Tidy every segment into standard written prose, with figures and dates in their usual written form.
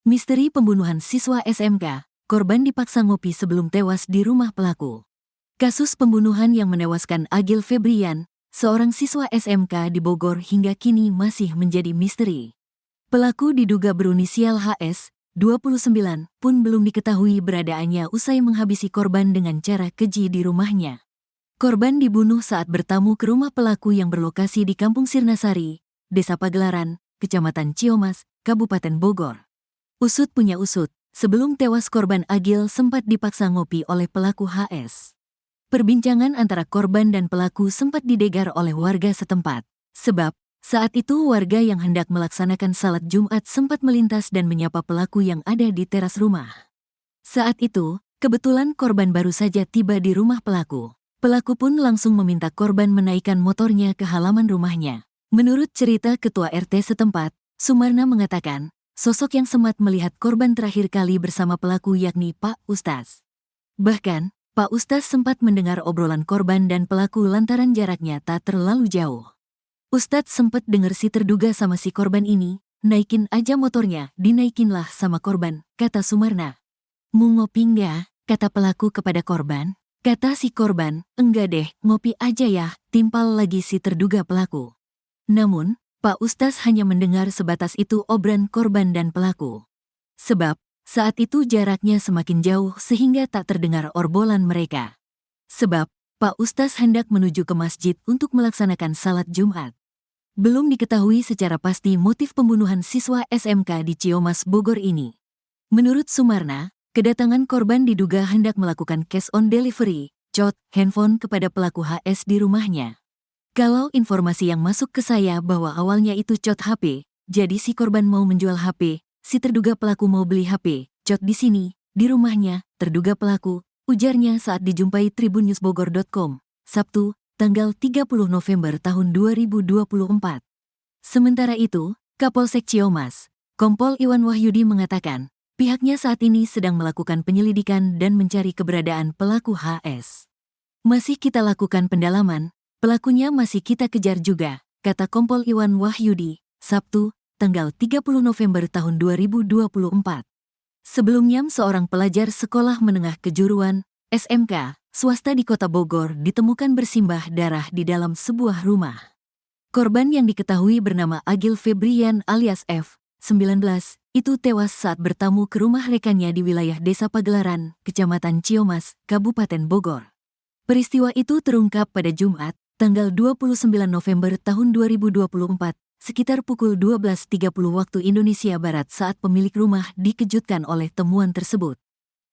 Misteri pembunuhan siswa SMK, korban dipaksa ngopi sebelum tewas di rumah pelaku. Kasus pembunuhan yang menewaskan Agil Febrian, seorang siswa SMK di Bogor hingga kini masih menjadi misteri. Pelaku diduga berinisial HS, 29, pun belum diketahui beradaannya usai menghabisi korban dengan cara keji di rumahnya. Korban dibunuh saat bertamu ke rumah pelaku yang berlokasi di Kampung Sirnasari, Desa Pagelaran, Kecamatan Ciomas, Kabupaten Bogor. Usut punya usut, sebelum tewas korban Agil sempat dipaksa ngopi oleh pelaku HS. Perbincangan antara korban dan pelaku sempat didengar oleh warga setempat. Sebab, saat itu warga yang hendak melaksanakan salat Jumat sempat melintas dan menyapa pelaku yang ada di teras rumah. Saat itu, kebetulan korban baru saja tiba di rumah pelaku. Pelaku pun langsung meminta korban menaikkan motornya ke halaman rumahnya. Menurut cerita Ketua RT setempat, Sumarna mengatakan, sosok yang sempat melihat korban terakhir kali bersama pelaku yakni Pak Ustaz. Bahkan, Pak Ustaz sempat mendengar obrolan korban dan pelaku lantaran jaraknya tak terlalu jauh. Ustaz sempat dengar si terduga sama si korban ini, naikin aja motornya, dinaikinlah sama korban, kata Sumarna. Mau ngopi nggak? Kata pelaku kepada korban. Kata si korban, enggak deh, ngopi aja ya, timpal lagi si terduga pelaku. Namun, Pak Ustaz hanya mendengar sebatas itu obrolan korban dan pelaku. Sebab, saat itu jaraknya semakin jauh sehingga tak terdengar obrolan mereka. Sebab, Pak Ustaz hendak menuju ke masjid untuk melaksanakan salat Jumat. Belum diketahui secara pasti motif pembunuhan siswa SMK di Ciomas, Bogor ini. Menurut Sumarna, kedatangan korban diduga hendak melakukan cash on delivery, COD, handphone kepada pelaku HS di rumahnya. Kalau informasi yang masuk ke saya bahwa awalnya itu COD HP, jadi si korban mau menjual HP, si terduga pelaku mau beli HP, COD di sini, di rumahnya, terduga pelaku, ujarnya saat dijumpai tribunnewsbogor.com, Sabtu, tanggal 30 November tahun 2024. Sementara itu, Kapolsek Ciomas, Kompol Iwan Wahyudi mengatakan, pihaknya saat ini sedang melakukan penyelidikan dan mencari keberadaan pelaku HS. Masih kita lakukan pendalaman, pelakunya masih kita kejar juga, kata Kompol Iwan Wahyudi, Sabtu, tanggal 30 November tahun 2024. Sebelumnya seorang pelajar sekolah menengah kejuruan, SMK, swasta di Kota Bogor ditemukan bersimbah darah di dalam sebuah rumah. Korban yang diketahui bernama Agil Febrian alias F, 19, itu tewas saat bertamu ke rumah rekannya di wilayah Desa Pagelaran, Kecamatan Ciomas, Kabupaten Bogor. Peristiwa itu terungkap pada Jumat, tanggal 29 November tahun 2024, sekitar pukul 12.30 waktu Indonesia Barat saat pemilik rumah dikejutkan oleh temuan tersebut.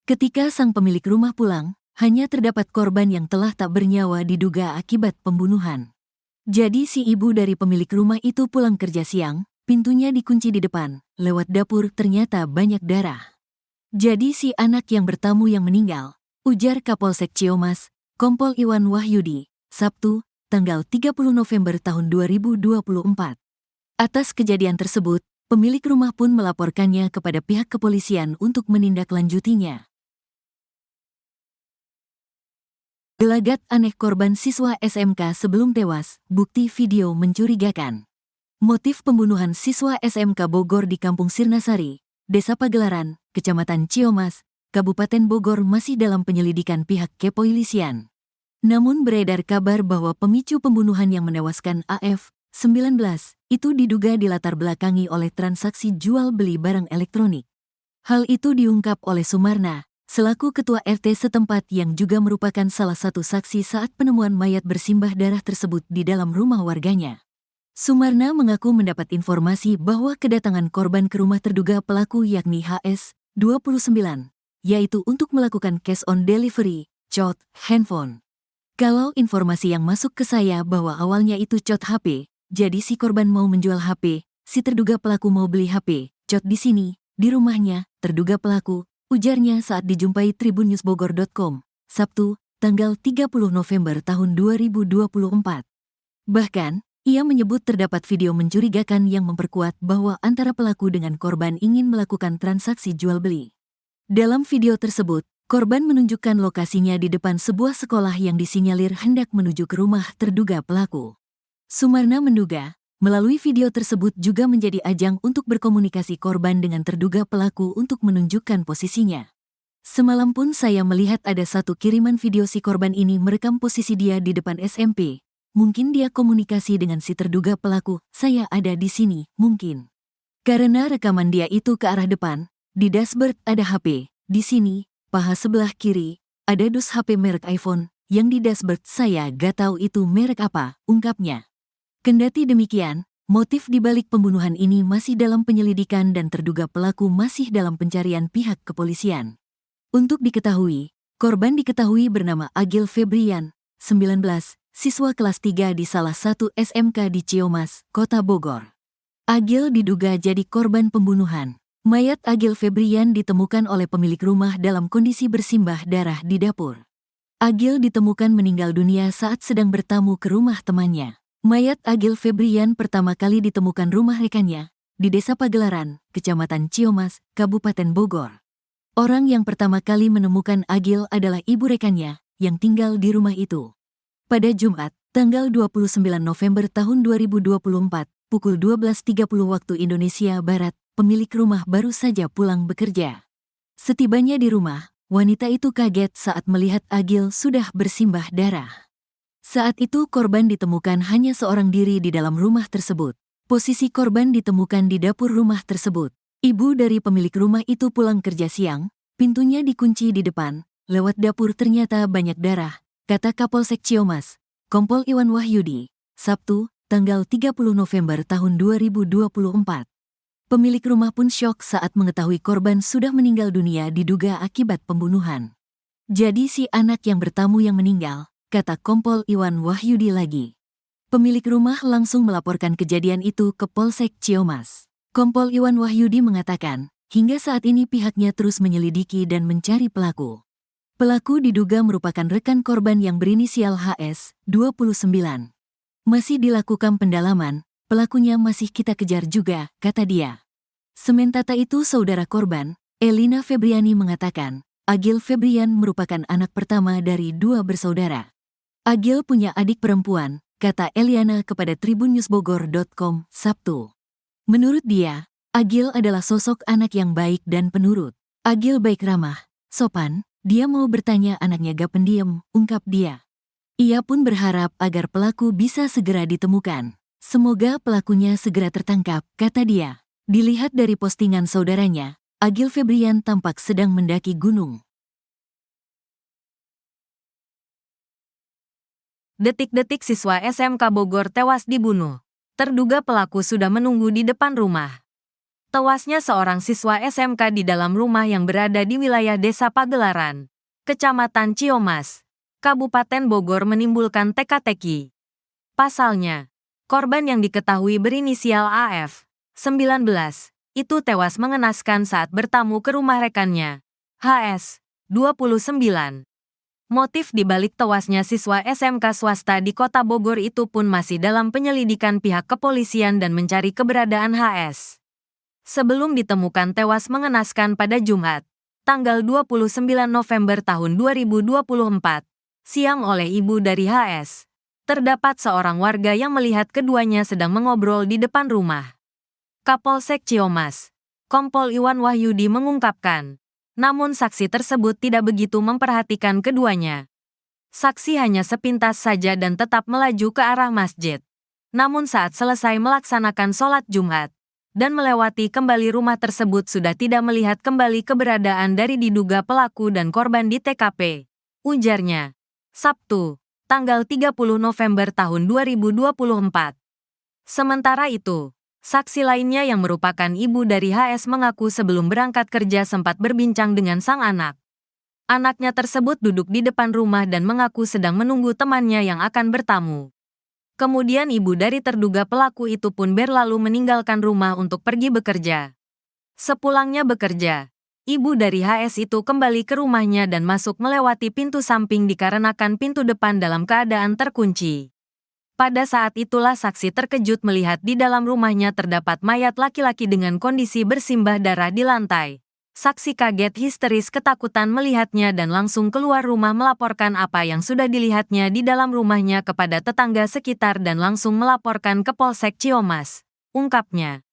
Ketika sang pemilik rumah pulang, hanya terdapat korban yang telah tak bernyawa diduga akibat pembunuhan. Jadi si ibu dari pemilik rumah itu pulang kerja siang, pintunya dikunci di depan, lewat dapur ternyata banyak darah. Jadi si anak yang bertamu yang meninggal, ujar Kapolsek Ciomas, Kompol Iwan Wahyudi, Sabtu, tanggal 30 November tahun 2024. Atas kejadian tersebut, pemilik rumah pun melaporkannya kepada pihak kepolisian untuk menindaklanjutinya. Gelagat aneh korban siswa SMK sebelum tewas, bukti video mencurigakan. Motif pembunuhan siswa SMK Bogor di Kampung Sirnasari, Desa Pagelaran, Kecamatan Ciomas, Kabupaten Bogor masih dalam penyelidikan pihak kepolisian. Namun beredar kabar bahwa pemicu pembunuhan yang menewaskan AF, 19, itu diduga dilatar belakangi oleh transaksi jual-beli barang elektronik. Hal itu diungkap oleh Sumarna, selaku Ketua RT setempat yang juga merupakan salah satu saksi saat penemuan mayat bersimbah darah tersebut di dalam rumah warganya. Sumarna mengaku mendapat informasi bahwa kedatangan korban ke rumah terduga pelaku yakni HS, 29, yaitu untuk melakukan cash on delivery, COD, handphone. Kalau informasi yang masuk ke saya bahwa awalnya itu COD HP, jadi si korban mau menjual HP, si terduga pelaku mau beli HP, COD di sini, di rumahnya, terduga pelaku, ujarnya saat dijumpai tribunnewsbogor.com, Sabtu, tanggal 30 November tahun 2024. Bahkan, ia menyebut terdapat video mencurigakan yang memperkuat bahwa antara pelaku dengan korban ingin melakukan transaksi jual-beli. Dalam video tersebut, korban menunjukkan lokasinya di depan sebuah sekolah yang disinyalir hendak menuju ke rumah terduga pelaku. Sumarna menduga, Melalui video tersebut juga menjadi ajang untuk berkomunikasi korban dengan terduga pelaku untuk menunjukkan posisinya. Semalam pun saya melihat ada satu kiriman video si korban ini merekam posisi dia di depan SMP. Mungkin dia komunikasi dengan si terduga pelaku, saya ada di sini, mungkin. Karena rekaman dia itu ke arah depan, di dashboard ada HP, di sini, paha sebelah kiri, ada dus HP merek iPhone, yang di dashboard saya gak tahu itu merek apa, ungkapnya. Kendati demikian, motif di balik pembunuhan ini masih dalam penyelidikan dan terduga pelaku masih dalam pencarian pihak kepolisian. Untuk diketahui, korban diketahui bernama Agil Febrian, 19, siswa kelas 3 di salah satu SMK di Ciamis, Kota Bogor. Agil diduga jadi korban pembunuhan. Mayat Agil Febrian ditemukan oleh pemilik rumah dalam kondisi bersimbah darah di dapur. Agil ditemukan meninggal dunia saat sedang bertamu ke rumah temannya. Mayat Agil Febrian pertama kali ditemukan rumah rekannya, di Desa Pagelaran, Kecamatan Ciamis, Kabupaten Bogor. Orang yang pertama kali menemukan Agil adalah ibu rekannya, yang tinggal di rumah itu. Pada Jumat, tanggal 29 November tahun 2024, pukul 12.30 waktu Indonesia Barat, pemilik rumah baru saja pulang bekerja. Setibanya di rumah, wanita itu kaget saat melihat Agil sudah bersimbah darah. Saat itu korban ditemukan hanya seorang diri di dalam rumah tersebut. Posisi korban ditemukan di dapur rumah tersebut. Ibu dari pemilik rumah itu pulang kerja siang, pintunya dikunci di depan, lewat dapur ternyata banyak darah, kata Kapolsek Ciamis, Kompol Iwan Wahyudi, Sabtu, tanggal 30 November tahun 2024. Pemilik rumah pun syok saat mengetahui korban sudah meninggal dunia diduga akibat pembunuhan. Jadi si anak yang bertamu yang meninggal, kata Kompol Iwan Wahyudi lagi. Pemilik rumah langsung melaporkan kejadian itu ke Polsek Ciamis. Kompol Iwan Wahyudi mengatakan, hingga saat ini pihaknya terus menyelidiki dan mencari pelaku. Pelaku diduga merupakan rekan korban yang berinisial HS, 29. Masih dilakukan pendalaman, pelakunya masih kita kejar juga, kata dia. Sementara itu saudara korban, Elina Febriani mengatakan, Agil Febrian merupakan anak pertama dari 2 bersaudara. Agil punya adik perempuan, kata Eliana kepada tribunnewsbogor.com, Sabtu. Menurut dia, Agil adalah sosok anak yang baik dan penurut. Agil baik ramah, sopan, dia mau bertanya anaknya gak pendiam, ungkap dia. Ia pun berharap agar pelaku bisa segera ditemukan. Semoga pelakunya segera tertangkap, kata dia. Dilihat dari postingan saudaranya, Agil Febrian tampak sedang mendaki gunung. Detik-detik siswa SMK Bogor tewas dibunuh. Terduga pelaku sudah menunggu di depan rumah. Tewasnya seorang siswa SMK di dalam rumah yang berada di wilayah Desa Pagelaran, Kecamatan Ciamis, Kabupaten Bogor menimbulkan teka-teki. Pasalnya, korban yang diketahui berinisial AF, 19, itu tewas mengenaskan saat bertamu ke rumah rekannya, HS, 29. Motif di balik tewasnya siswa SMK swasta di Kota Bogor itu pun masih dalam penyelidikan pihak kepolisian dan mencari keberadaan HS. Sebelum ditemukan tewas mengenaskan pada Jumat, tanggal 29 November tahun 2024, siang oleh ibu dari HS, terdapat seorang warga yang melihat keduanya sedang mengobrol di depan rumah. Kapolsek Ciamis, Kompol Iwan Wahyudi mengungkapkan, namun saksi tersebut tidak begitu memperhatikan keduanya. Saksi hanya sepintas saja dan tetap melaju ke arah masjid. Namun saat selesai melaksanakan sholat Jumat dan melewati kembali rumah tersebut sudah tidak melihat kembali keberadaan dari diduga pelaku dan korban di TKP. Ujarnya, Sabtu, tanggal 30 November tahun 2024. Sementara itu, saksi lainnya yang merupakan ibu dari HS mengaku sebelum berangkat kerja sempat berbincang dengan sang anak. Anaknya tersebut duduk di depan rumah dan mengaku sedang menunggu temannya yang akan bertamu. Kemudian ibu dari terduga pelaku itu pun berlalu meninggalkan rumah untuk pergi bekerja. Sepulangnya bekerja, ibu dari HS itu kembali ke rumahnya dan masuk melewati pintu samping dikarenakan pintu depan dalam keadaan terkunci. Pada saat itulah saksi terkejut melihat di dalam rumahnya terdapat mayat laki-laki dengan kondisi bersimbah darah di lantai, Saksi kaget histeris ketakutan melihatnya dan langsung keluar rumah melaporkan apa yang sudah dilihatnya di dalam rumahnya kepada tetangga sekitar dan langsung melaporkan ke Polsek Ciamas, ungkapnya.